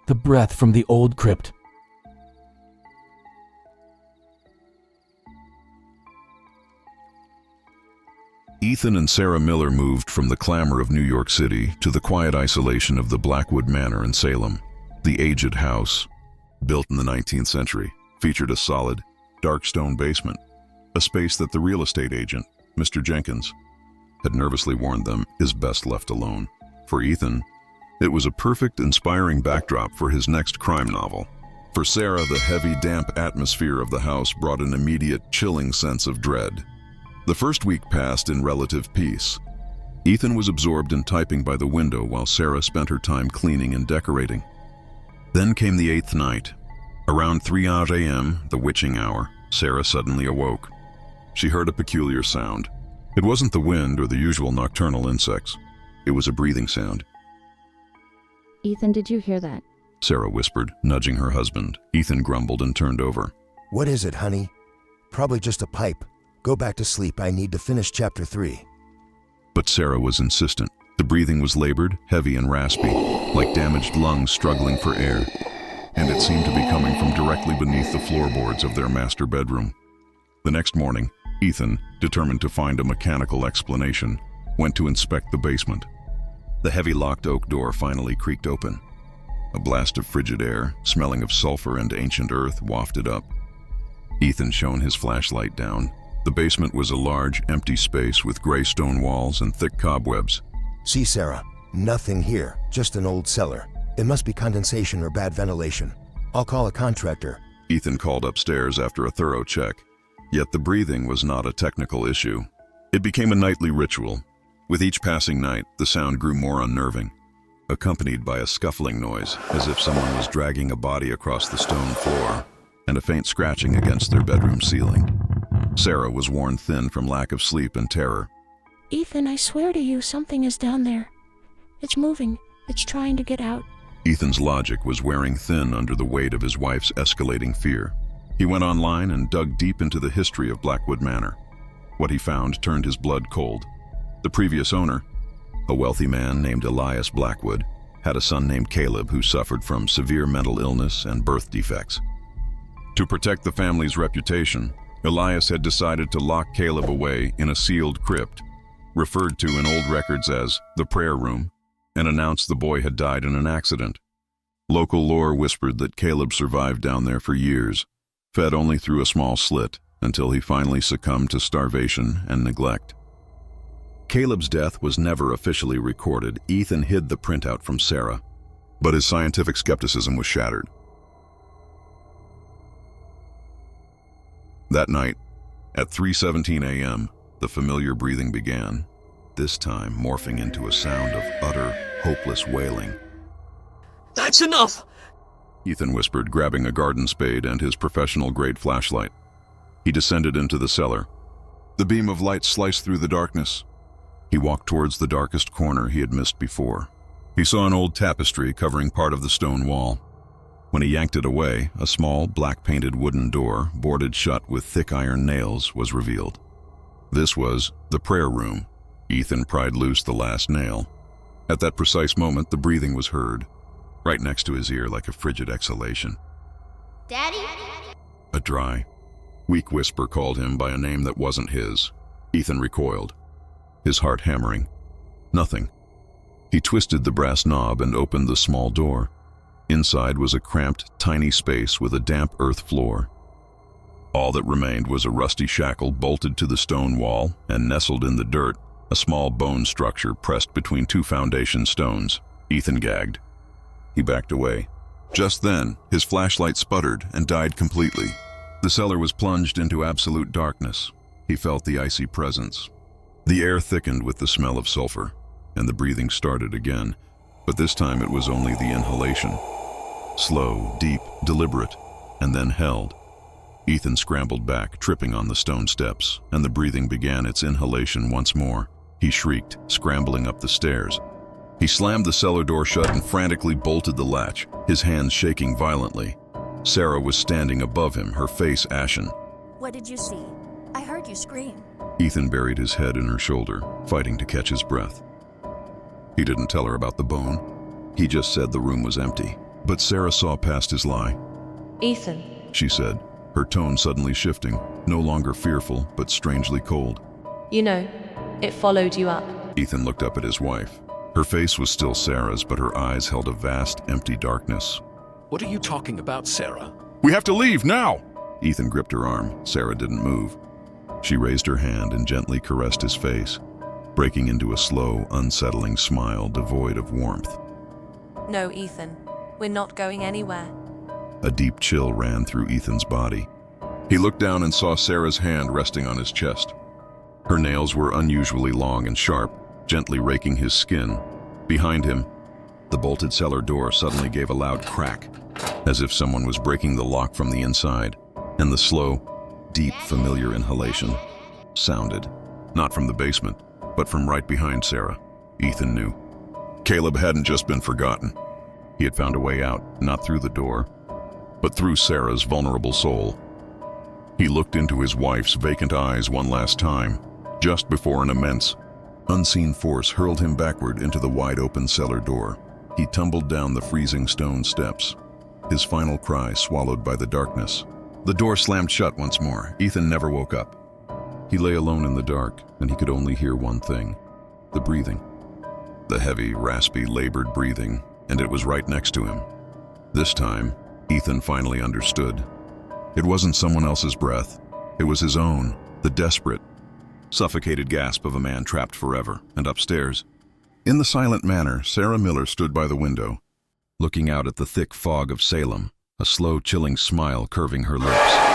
the breath from the old crypt. Ethan and Sarah Miller moved from the clamor of New York City to the quiet isolation of the Blackwood Manor in Salem. The aged house, built in the 19th century, featured a solid, dark stone basement, a space that the real estate agent, Mr. Jenkins, had nervously warned them is best left alone. For Ethan, it was a perfect, inspiring backdrop for his next crime novel. For Sarah, the heavy, damp atmosphere of the house brought an immediate, chilling sense of dread. The first week passed in relative peace. Ethan was absorbed in typing by the window while Sarah spent her time cleaning and decorating. Then came the 8th night. Around 3 a.m., the witching hour, Sarah suddenly awoke. She heard a peculiar sound. It wasn't the wind or the usual nocturnal insects. It was a breathing sound. Ethan, did you hear that? Sarah whispered, nudging her husband. Ethan grumbled and turned over. What is it, honey? Probably just a pipe. Go back to sleep. I need to finish chapter 3. But Sarah was insistent. The breathing was labored, heavy and raspy, like damaged lungs struggling for air. And it seemed to be coming from directly beneath the floorboards of their master bedroom. The next morning, Ethan, determined to find a mechanical explanation, went to inspect the basement. The heavy locked oak door finally creaked open. A blast of frigid air, smelling of sulfur and ancient earth, wafted up. Ethan shone his flashlight down. The basement was a large, empty space with gray stone walls and thick cobwebs. See, Sarah, nothing here, just an old cellar. It must be condensation or bad ventilation. I'll call a contractor. Ethan called upstairs after a thorough check. Yet the breathing was not a technical issue. It became a nightly ritual. With each passing night, the sound grew more unnerving, accompanied by a scuffling noise, as if someone was dragging a body across the stone floor, and a faint scratching against their bedroom ceiling. Sarah was worn thin from lack of sleep and terror. Ethan, I swear to you, something is down there. It's moving. It's trying to get out. Ethan's logic was wearing thin under the weight of his wife's escalating fear. He went online and dug deep into the history of Blackwood Manor. What he found turned his blood cold. The previous owner, a wealthy man named Elias Blackwood, had a son named Caleb who suffered from severe mental illness and birth defects. To protect the family's reputation, Elias had decided to lock Caleb away in a sealed crypt, referred to in old records as the prayer room, and announced the boy had died in an accident. Local lore whispered that Caleb survived down there for years, fed only through a small slit, until he finally succumbed to starvation and neglect. Caleb's death was never officially recorded. Ethan hid the printout from Sarah, but his scientific skepticism was shattered. That night, at 3:17 a.m., the familiar breathing began, this time morphing into a sound of utter, hopeless wailing. That's enough! Ethan whispered, grabbing a garden spade and his professional-grade flashlight. He descended into the cellar. The beam of light sliced through the darkness. He walked towards the darkest corner he had missed before. He saw an old tapestry covering part of the stone wall. When he yanked it away, a small, black-painted wooden door, boarded shut with thick iron nails, was revealed. This was the prayer room. Ethan pried loose the last nail. At that precise moment, the breathing was heard, right next to his ear like a frigid exhalation. Daddy? A dry, weak whisper called him by a name that wasn't his. Ethan recoiled, his heart hammering. Nothing. He twisted the brass knob and opened the small door. Inside was a cramped, tiny space with a damp earth floor. All that remained was a rusty shackle bolted to the stone wall, and nestled in the dirt, a small bone structure pressed between two foundation stones. Ethan gagged. He backed away. Just then, his flashlight sputtered and died completely. The cellar was plunged into absolute darkness. He felt the icy presence. The air thickened with the smell of sulfur, and the breathing started again, but this time it was only the inhalation. Slow, deep, deliberate, and then held. Ethan scrambled back, tripping on the stone steps, and the breathing began its inhalation once more. He shrieked, scrambling up the stairs. He slammed the cellar door shut and frantically bolted the latch, his hands shaking violently. Sarah was standing above him, her face ashen. What did you see? I heard you scream. Ethan buried his head in her shoulder, fighting to catch his breath. He didn't tell her about the bone. He just said the room was empty, But Sarah saw past his lie. Ethan, She said, her tone suddenly shifting, no longer fearful, but strangely cold. you know, it followed you up. Ethan looked up at his wife. Her face was still Sarah's, but her eyes held a vast, empty darkness. What are you talking about, Sarah? We have to leave now! Ethan gripped her arm. Sarah didn't move. She raised her hand and gently caressed his face, breaking into a slow, unsettling smile devoid of warmth. No, Ethan, we're not going anywhere. A deep chill ran through Ethan's body. He looked down and saw Sarah's hand resting on his chest. Her nails were unusually long and sharp, gently raking his skin. Behind him, the bolted cellar door suddenly gave a loud crack, as if someone was breaking the lock from the inside, and the slow, deep, familiar inhalation sounded, not from the basement, but from right behind Sarah. Ethan knew. Caleb hadn't just been forgotten. He had found a way out, not through the door, but through Sarah's vulnerable soul. He looked into his wife's vacant eyes one last time, just before an immense, unseen force hurled him backward into the wide-open cellar door. He tumbled down the freezing stone steps, his final cry swallowed by the darkness. The door slammed shut once more. Ethan never woke up. He lay alone in the dark, and he could only hear one thing: the breathing. The heavy, raspy, labored breathing, and it was right next to him. This time, Ethan finally understood. It wasn't someone else's breath. It was his own, the desperate, suffocated gasp of a man trapped forever. And upstairs, in the silent manner, Sarah Miller stood by the window, looking out at the thick fog of Salem, a slow, chilling smile curving her lips.